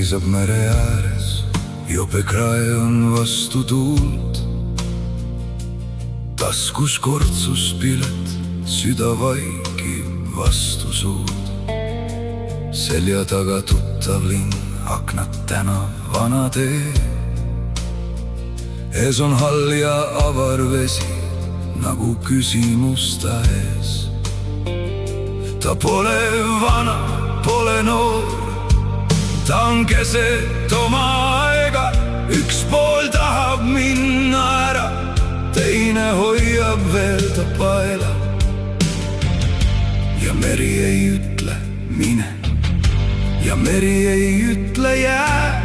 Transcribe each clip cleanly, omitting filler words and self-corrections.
seisab mere ääres, jopekrae on vastu tuult. Taskus kortsuspilet, süda vaikib vastu suud. Selja taga tuttav linn, aknad tänav, vana tee. Ees on hall ja avar vesi, nagu küsimusta ees. Ta pole vana, pole noor, ta on keset oma aega. Üks pool tahab minna ära, teine hoiab veel ta paela. Ja meri ei ütle mine, ja meri ei ütle jää.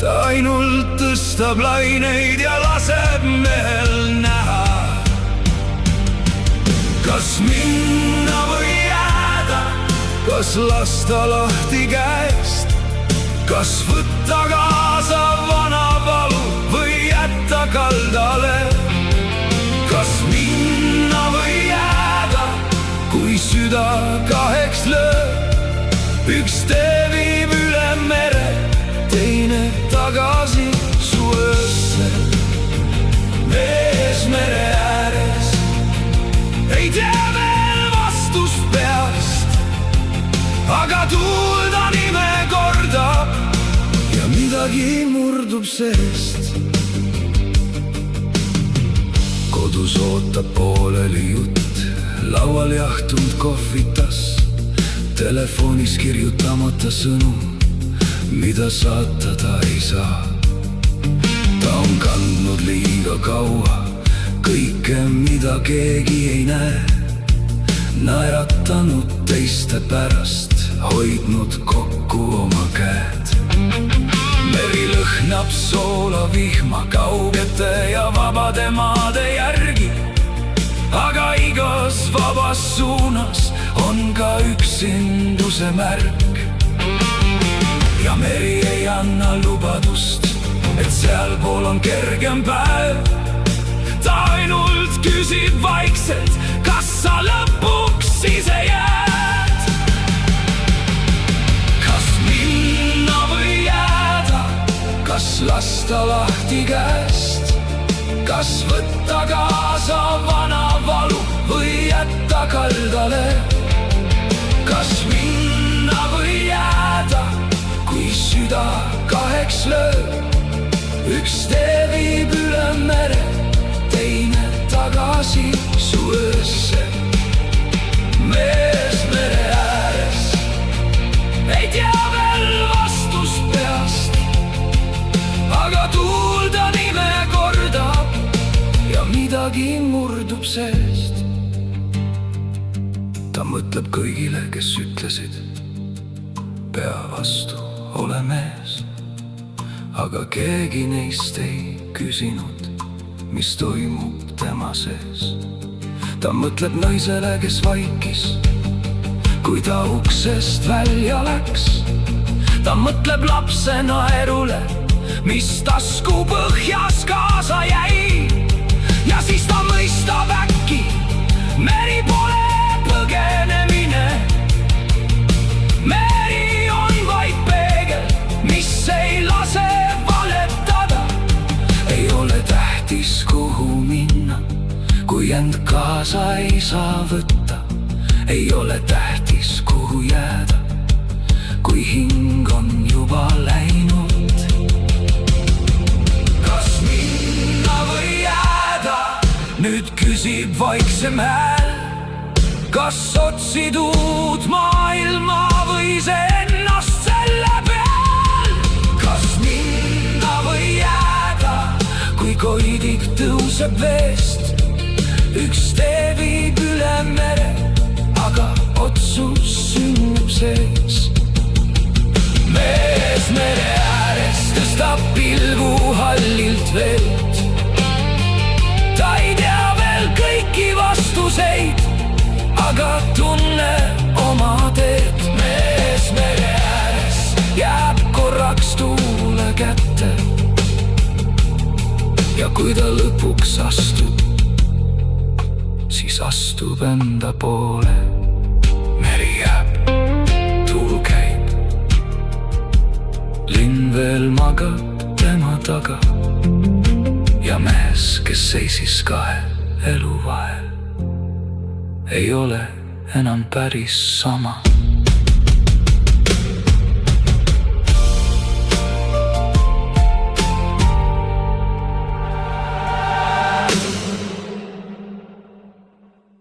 Ta ainult tõstab laineid ja laseb mehel näha. Kas minna või jääda, kas lasta lahti käest, kas võtta kaasa vana valu või jätta kaldale. Kas minna või jääda, kui süda kaheks lööb, üks tee viib üle mere, teine tagasi su öösse. Mees mere ääres ei tea veel vastust peast, aga tuul ta nime kordab ja midagi murdub seest. Kodus ootab pooleli jutt, laual jahtunud kohvitas, telefonis kirjutamata sõnum, mida saata ta ei saa. Ta on kandnud liiga kaua kõike, mida keegi ei näe, naeratanud teiste pärast, hoidnud kokku oma käed. Meri lõhnab soola vihma kaugete ja vabade maade järgi, aga igas vabas suunas on ka üksinduse märk. Ja meri ei anna lubadust, et sealpool on kergem päev. Ta ainult küsib vaikselt, kas sa lõpuks ise jääd. Kas minna või jääda, kas lasta lahti käest, kas võtta kaasa vana valu või jätta kaldale. Kas minna või jääda, kui süda kaheks lööb, üks tee viib üle mere, teine tagasi su öösse. Mees mere ääres ei tea veel vastust peast, aga tuul ta nime kordab ja midagi murdub seest. Ta mõtleb kõigile, kes ütlesid, pea vastu, ole mees, aga keegi neist ei küsinud, mis toimub tema sees. Ta mõtleb naisele, kes vaikis, kui ta uksest välja läks. Ta mõtleb lapse naerule, mis tasku põhjas kaasa jäi. Ja siis ta mõistab äkki, meri pole põgenemine. Meri on vaid peegel, mis ei lase valetada. Ei ole tähtis, kuhu minna, kui end kaasa ei saa võtta. Ei ole tähtis, kuhu jääda, kui hing on juba läinud. Kas minna või jääda, nüüd küsib vaiksem hääl. Kas otsid uut maailma või see ennast selle peal? Kas minna või jääda, kui koidik tõuseb veest, üks tee viib üle mere, aga otsus sünnib sees. Mees mere ääres tõstab pilgu hallilt veelt. Ta ei tea veel kõiki vastuseid, aga tunne oma teed. Mees mere ääres jääb korraks tuule kätte ja kui ta lõpuks astub, siis astub enda poole. Meri jääb, tuul käib, taga ja mees, kes seisis kahe elu vahel, ei ole enam päris sama.